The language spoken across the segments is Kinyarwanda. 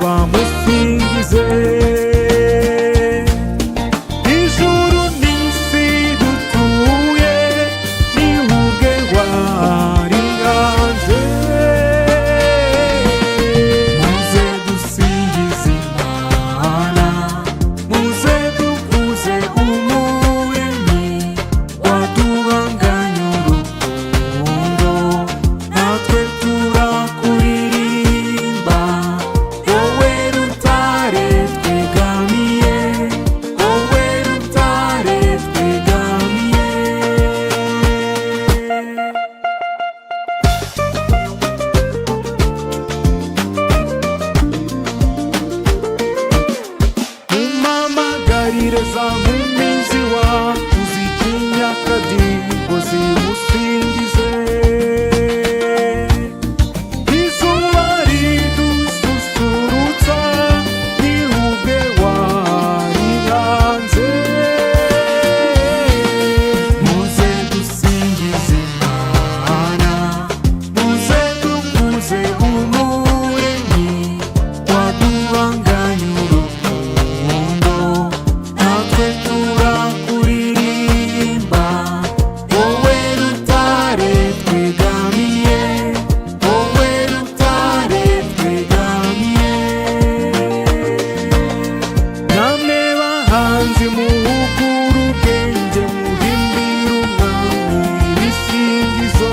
bamusingize. Ijuru n'isi dutuye nihuge wari hanze. Muze dusingize Imana, muze dukuze Umuremyi waduhanganye urukundo, natwe turakuririmba. Wowe rutare twegamiye, wowe rutare twegamiye. Mumamagarire za mpumi z'iwacu zitinya akadiho zimusingize. Izuba ridususurutsa nihuge wari hanze. Muze dusingize Imana, muze dukuze Umuremyi waduhanganye urukundo, natwe turakuririmba. Wowe rutare twegamiye, wowe rutare twegamiye. Namwe bahanzi muhugure ubwenge, muhimbire Umwami ibisingizo.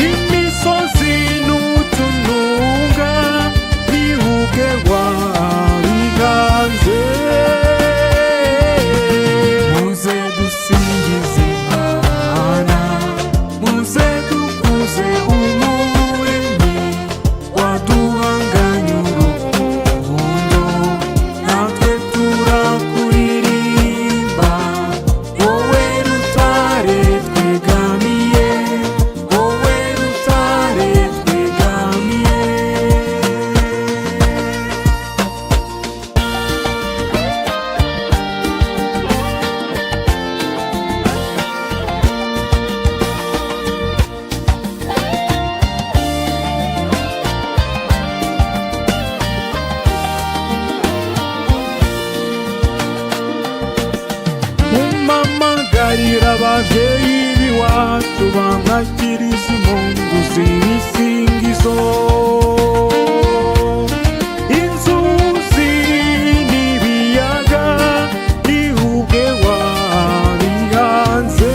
Imisozi n'utununga nihuge wari hanze. Muze dusingize Imana, muze dukuze Umuremyi waduhanganye urukundo, natwe turakuririmba. Wowe rutare twegamiye, wowe rutare twegamiye. Mumamagarire abavyeyi b'iwacu bamwakirize impundu z'ibisingizo. Inzuzi n'ibiyaga nihuge wari hanze.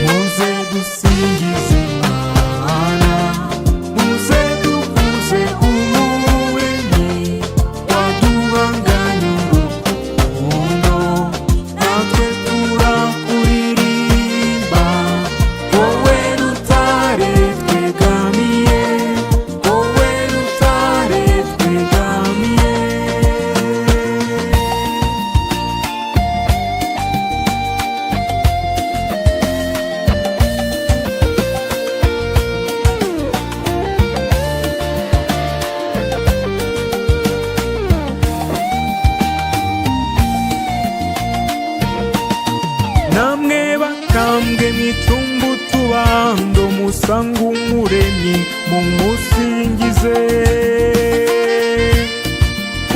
Muze dusingize Imana, muze dukuze Umuremyi waduhanganye urukundo, natwe turakuririmba. Wowe rutare twegamiye, wowe rutare twegamiye. Namwe bakambwe mwicumba utubando, musanga Umuremyi mumusingize.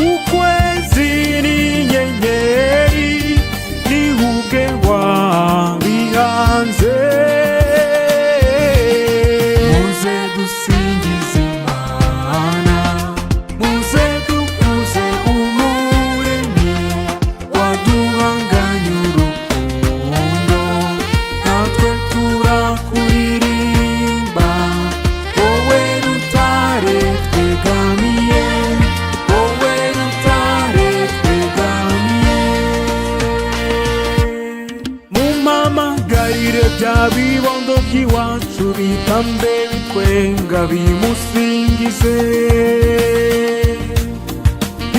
Ukwezi n'inyenyeri nihuge wari hanze. Muze dusingize Imana, muze dukuze Umuremyi waduhanganye urukundo, natwe turakuririmba. Wowe rutare twegamiye, wowe rutare twegamiye. Mumamagarire bya bibondo by'iwacu bitambe bitwenga bimusingize.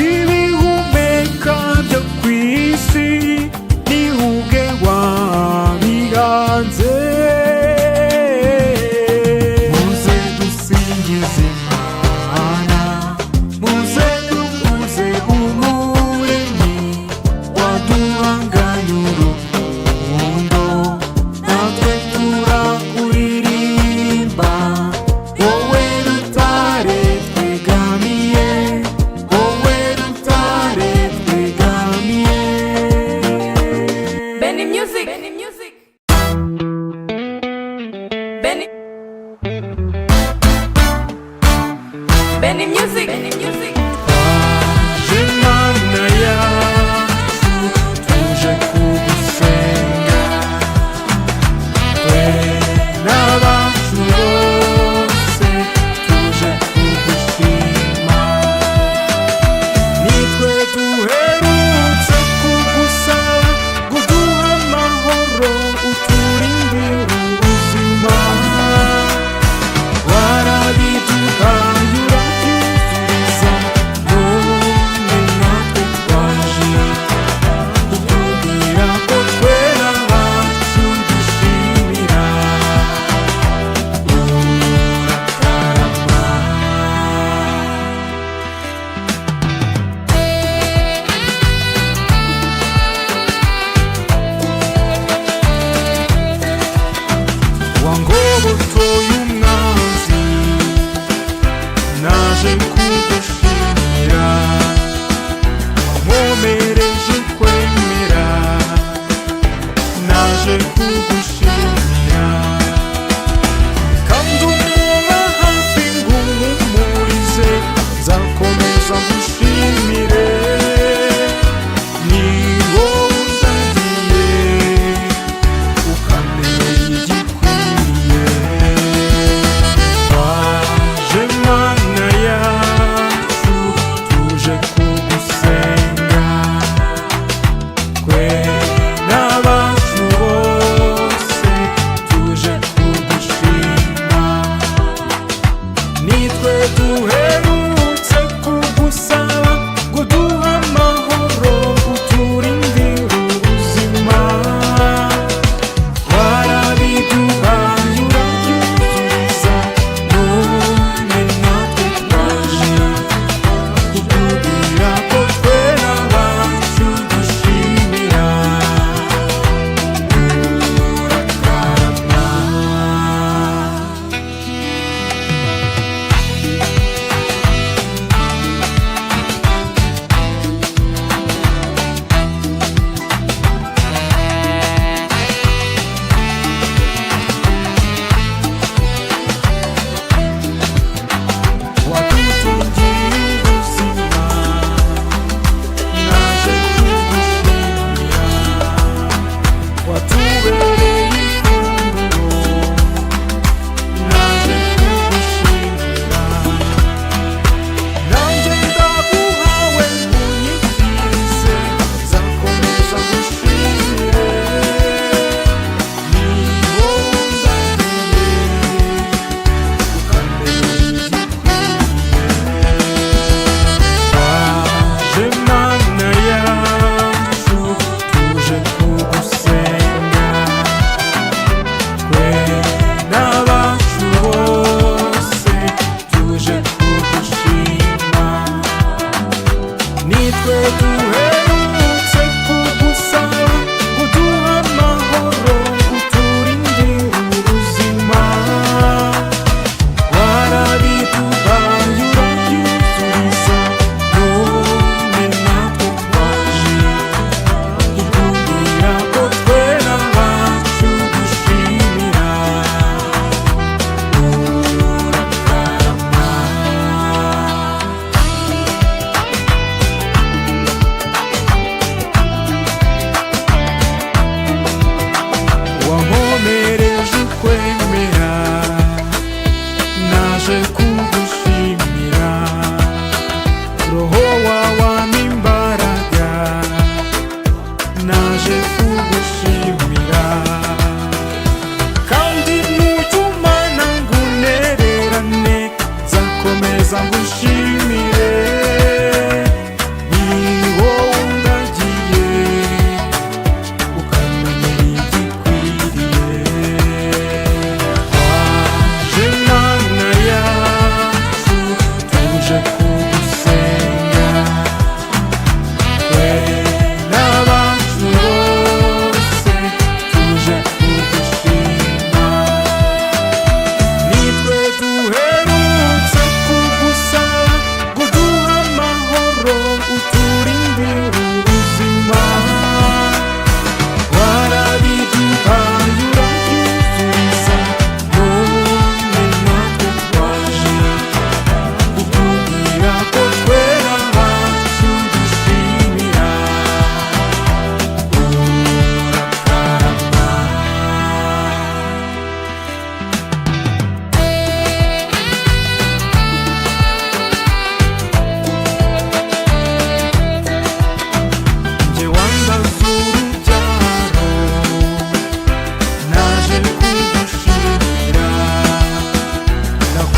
Ibihumeka byo kw'isi nihuge wari hanze. Muze dusingize Imana, muze dukuze Umuremyi waduhanganye urukundo, natwe turakuririmba. Wowe Benny Music. Twaje Mana yacu tuje kugusenga, twe n'abacu bose tuje kugushima. Nitwe duherutse kugusaba ngo uduhe amahoro, uturindire ubuzima. Warabiduhaye urabyizuriza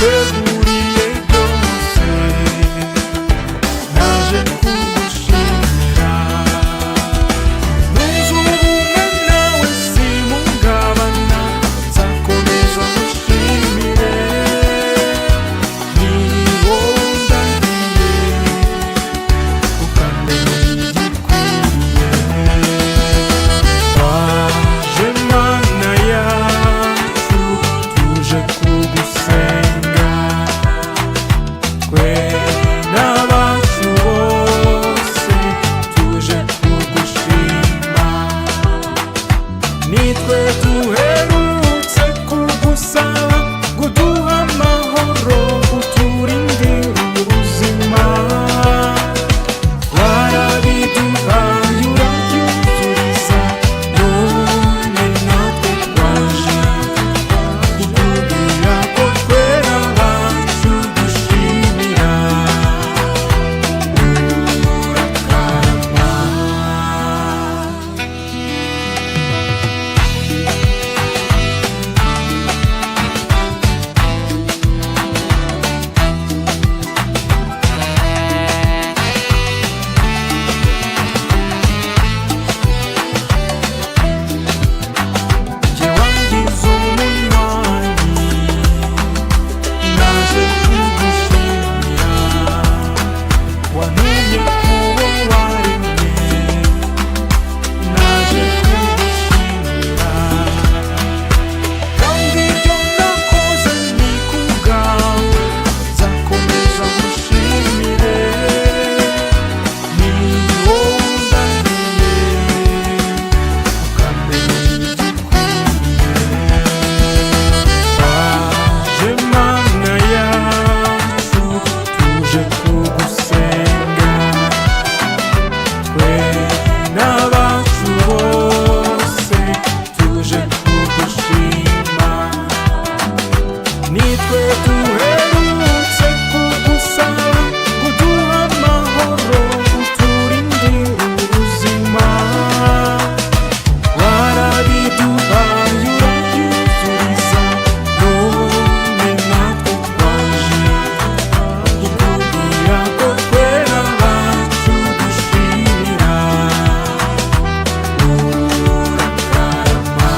waduteguriye byose, naje kugushimira. Nunze ubumwe nawe simungabana, nzakomeza ngushimire. Ni wowe undahiye ukandemera igikwiriye. Waje Mana yacu tuje kugusenga, twe n'abacu bose tuje kugushima. Nitwe duherutse kugusaba ngo uduhe amahoro, uturindire ubuzima. Warabiduhaye urabyuzuriza, none natwe twaje kukubwira ko twera abacu dushimira. Urakarama. Jye wangize umunywanyi, naje kugushimira. Wantumye kubo waremye, naje kugushimira. Kandi ibyo nakoze ni kubwawe, nzakomeza ngushimire. Ni wowe undahiye ukandemera igikwiriye. Waje Mana yacu tuje kugusenga, twe n'abacu bose tuje kugushima. Nitwe duherutse kugusaba ngo uduhe amahoro, uturindire ubuzima. Warabiduhaye urabyuzuriza, none natwe twaje kukubwira ko twera abacu dushimira. Urakarama.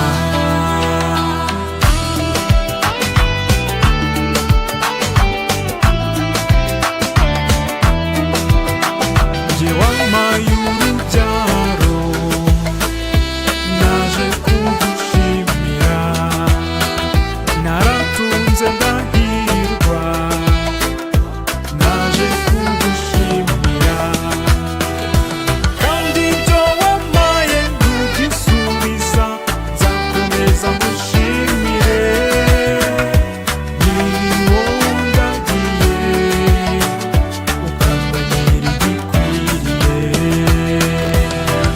Jye wampaye urubyaro, naje kugushimira. Naratunze ndahirwa, naje kugushimira. Kandi ibyo wampaye ntugisubiza, nzakomeza ngushimire. Ni wowe undahiye ukandemera igikwiriye.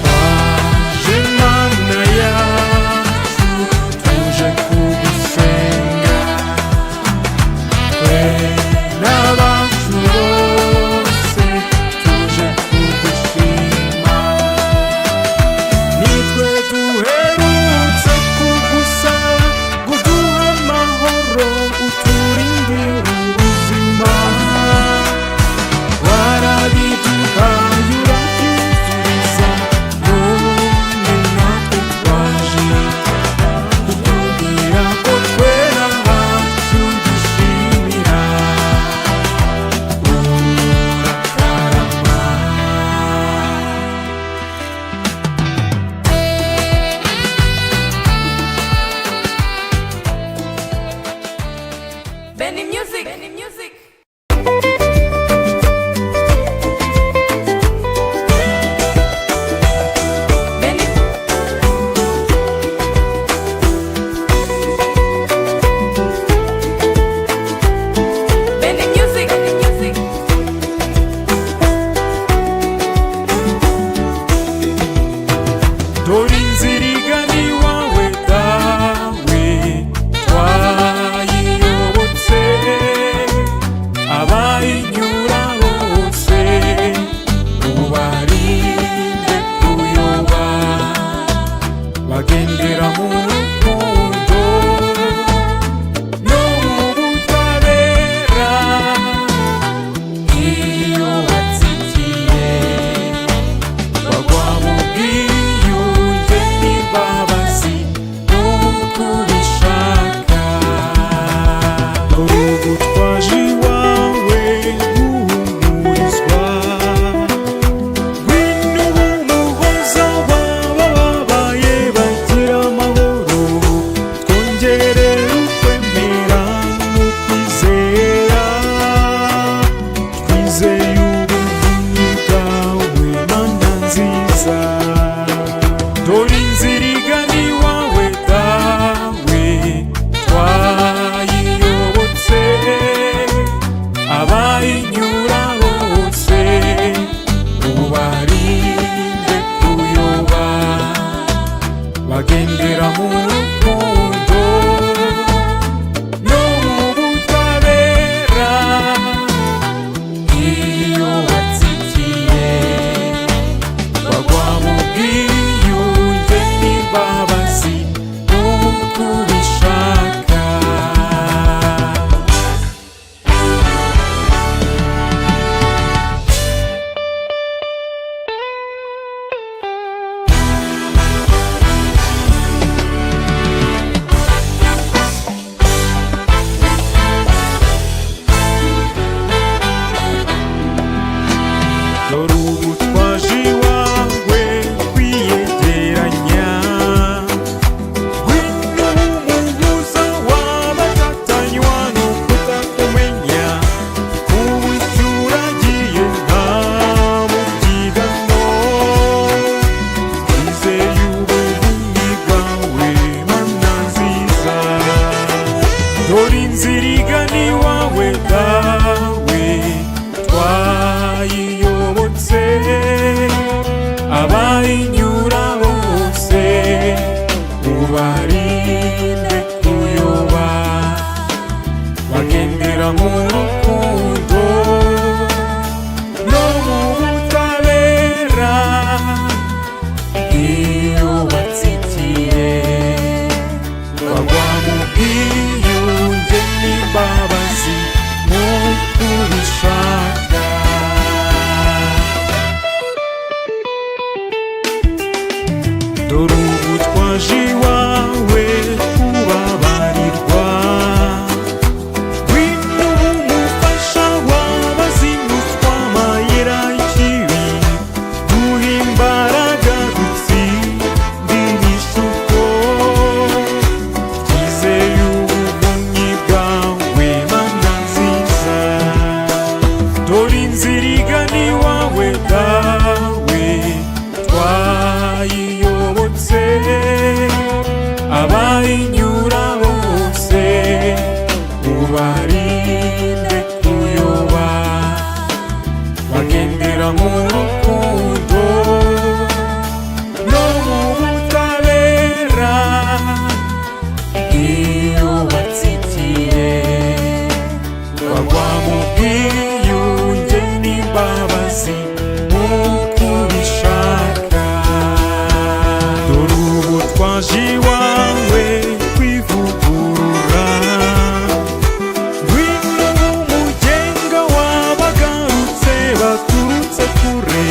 Waje Mana yacu tuje kugusenga, twe n'abacu bose tuje kugushima. Nitwe duherutse kugusaba ngo uduhe amahoro, uturindire ubuzima. Warabiduhaye urabyuzuriza, none natwe twaje kukubwira ko twera abacu dushimira. Urakarama. Benny Music. Benny Music. Benny. Benny Music. Benny Music. Dore inzira igana iwawe dawe, twayiyobotse. inzira igana iwawe dawe twayiyobotse, abayinyura bose ubarinde kuyoba, bagendera mu rukundo no mu butabera. Iyo batsikiye bagwa mu bwiyunge n'imbabazi nk'uko ubishaka. Dore ubu twaje iwawe kubabarirwa, ngwino umufasha w'abazinutswa amayira y'ikibi, duhe imbaraga dutsinde ibishuko, twizeye ubuvunyi bwawe mana nziza. Dore inzira igana iwawe dawe twayiyobotse, abayinyura bose ubarinde kuyoba, bagendera mu rukundo no mu butabera. Iyo batsikiye bagwa mu bwiyunge n'imbabazi nk'uko ubishaka. Dore ubu twaje iwawe kwivugurura, ngwino umugenga w'abagarutse baturutse kure,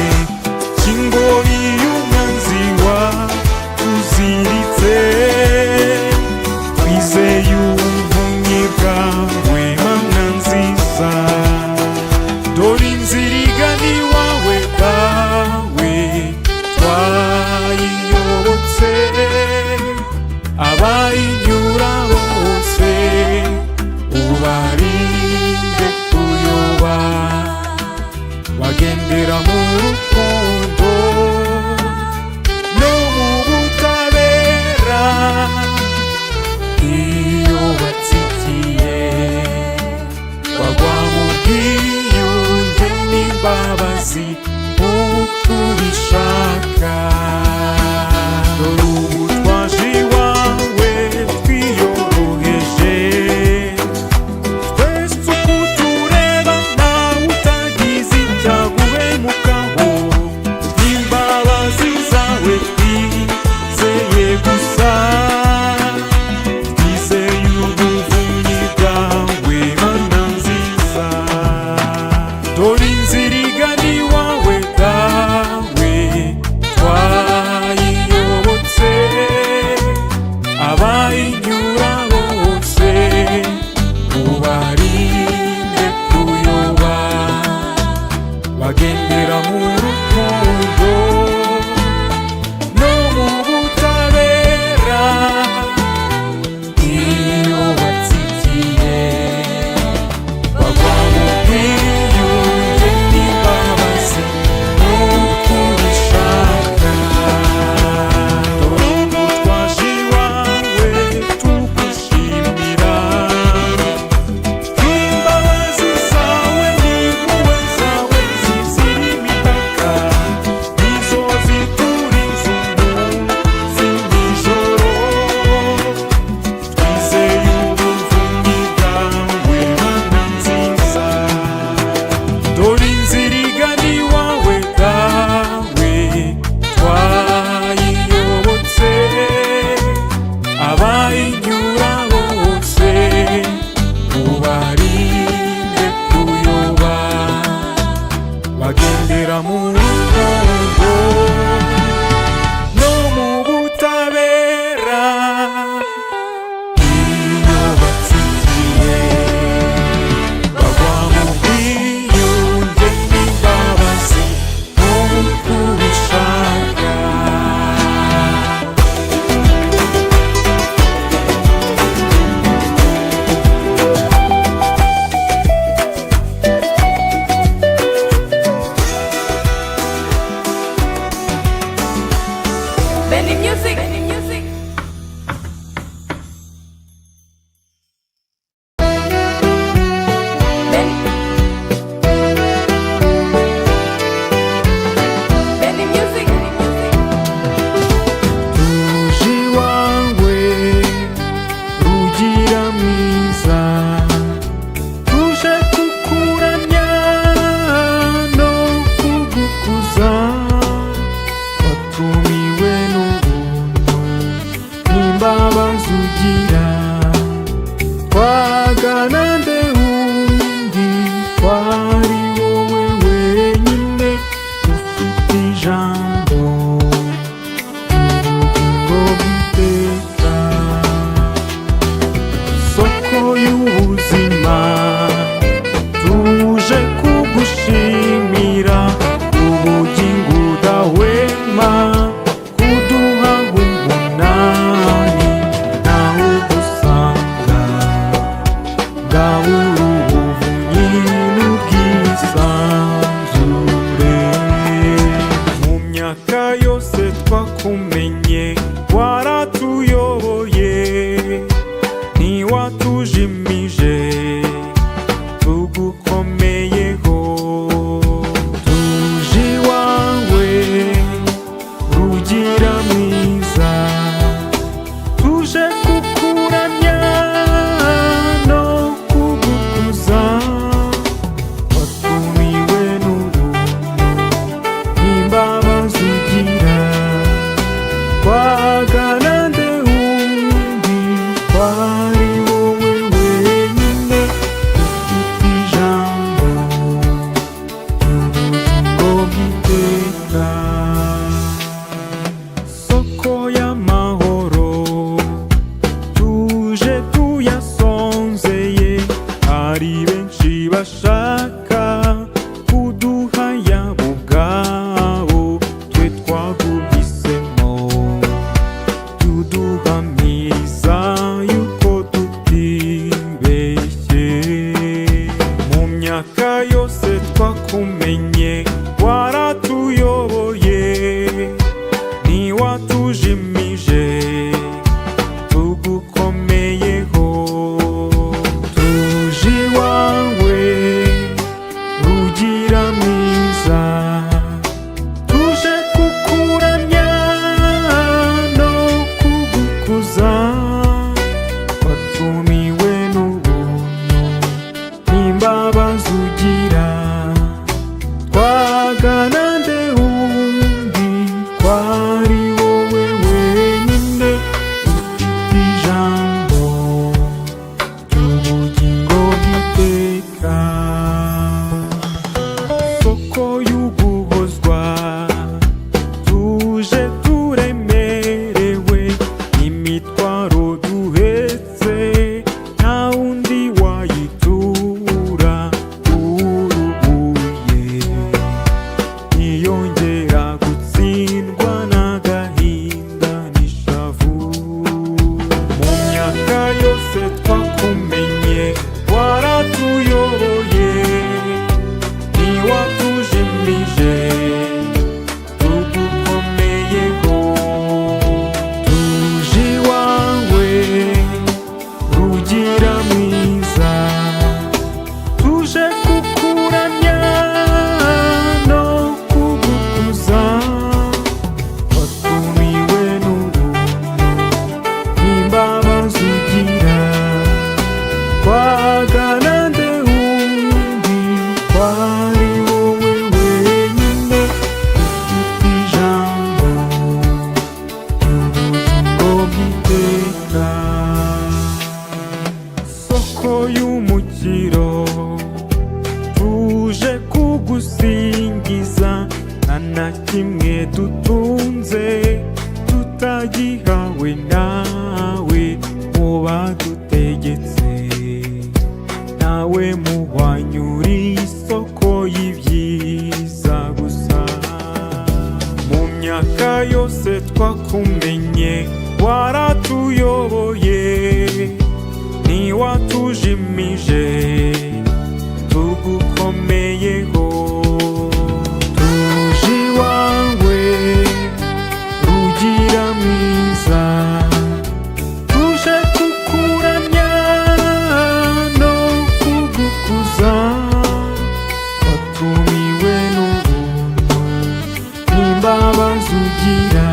ubuvunyi n'ubwisanzure. Mu myaka yose twakumenye waratuyoboye, ntiwatujimije, tugukomeyeho. Tuje iwawe rugira mwiza, tuje kukuramya no kugukuza. Watumiwe n'ubuntu n'imbabazi ugira, twagana nde wundi kwari wowe wenyine ufite ijambo ry'ubugingo bw'iteka. Soko y'amahoro tuje tuyasonzeye, hari benshi bashaka kuduha yabo ubwabo, twe twaguhisemo tuduhamiriza yuko tutibeshye. Mu myaka yose twakumenye waratuyoboye, ntiwatujimije, tugukomeyeho. Tuje iwawe rugira mwiza, tuje kukuramya no kugukuza. Watumiwe n'ubuntu n'imbabazi ugira, twagana nde wundi kwari wowe wenyine ufite ijambo ry'ubugingo bw'iteka. Soko y'uguhozwa tuje turemerewe, imitwaro duhetse nta wundi wayitura. Uruhuye ntiyongera gutsindwa n'agahinda n'ishavu. Mu myaka yose twakumenye waratuyoboye, ntiwatujimije, tugukomeyeho. Tuje iwawe rugira mwiza, tuje kukuramya no kugukuza. Watumiwe n'ubuntu n'imbabazi ugira, twagana nde wundi kwari wowe wenyine ufite ijambo ry'ubugingo bw'iteka. Soko y'umukiro tuje kugusingiza, nta na kimwe dutunze tutagihawe nawe, mu badutegetse nawe muhwanyura isoko y'ibyiza gusa. Mu myaka yose twakumenye waratuyoboye, ntiwatujimije, tugukomeyeho. Tuje iwawe rugira mwiza, tuje kukuramya no kugukuza. Watumiwe n'ubuntu n'imbabazi ugira,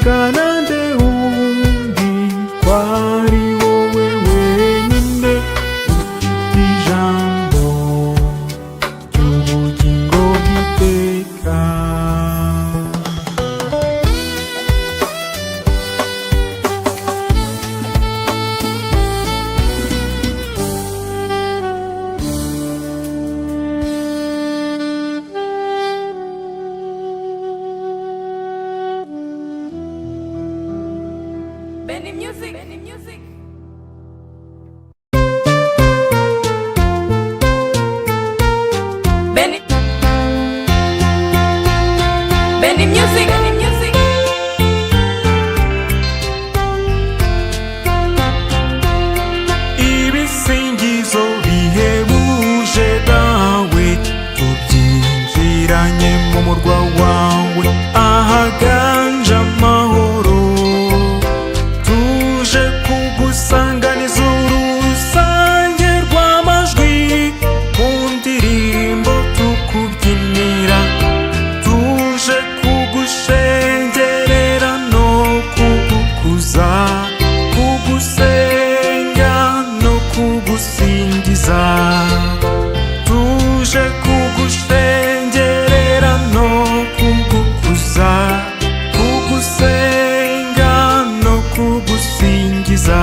kanande wundi kwari wowe wenyine ufite ijambo ry'ubugingo bw'iteka. Benny Music. Benny Music. Benny. Benny Music. Benny Music. Ibisingizo bihebuje dawe tubyinjiranye mu murwa wawe ahaganje amahoro, tuje kugusanganiza urusange rw'amajwi mu ndirimbo tukubyinira, tuje kugushengerera no kugukuza, kugusenga no kugusingiza, tuje kugushengerera no kugukuza, kugusenga no kugusingiza.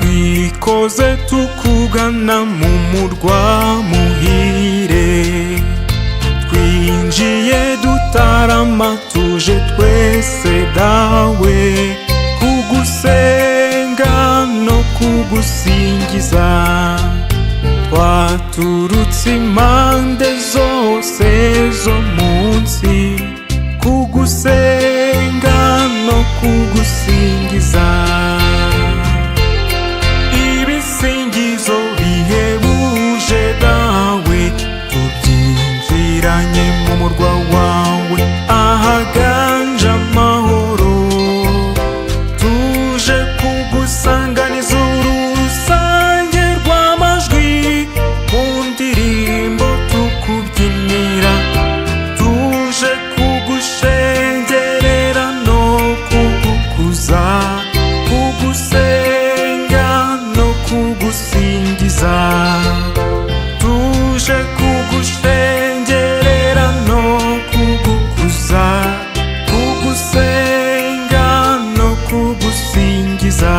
Twikoze tukugana mu murwa muhire, twinjiye dutarama tuje twese dawe kugusenga no kugusingiza. Twaturutse impande zose zo munsi kugusenga no kugusingiza. Ibisingizo bihebuje dawe tubyinjiranye mu murwa wawe ahaganje amahoro, tuje kugusanganiza urusange rw'amajwi mu ndirimbo tukubyinira, tuje kugushengerera no kugukuza, kugusenga no kugusingiza, tuje kugushengerera no kugukuza, kugusenga no kugusingiza.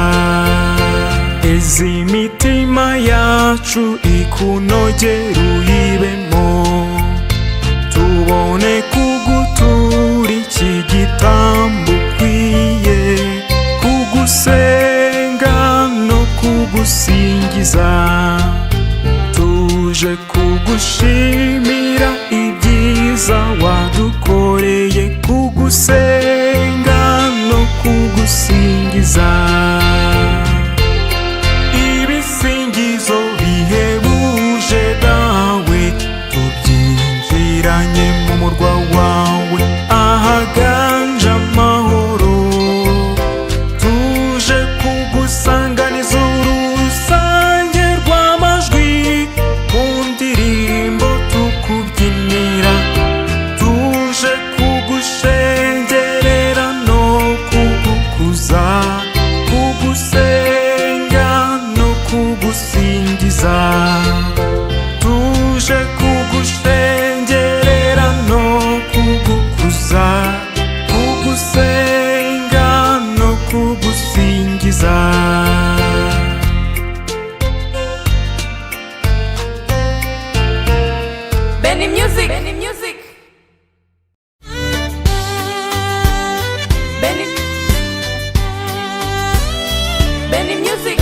Eza imitima yacu ikunogera uyibemo, tubone kugutura iki gitambo ukwiye, kugusenga no kugusingiza, tuje kugushimira ibyiza wadukoreye, kugusenga no kugusingiza. Ibisingizo bihebuje dawe tubyinjiranye mu murwa wawe ahaganje amahoro, tuje kugusanganiza urusange rw'amajwi mu ndirimbo tukubyinira, tuje kugushengerera no kugukuza, kugusenga no kugusingiza, tuje kugushengerera no kugukuza, kugusenga no kugusingiza. Benny Music. Benny Music. Benny. Benny Music.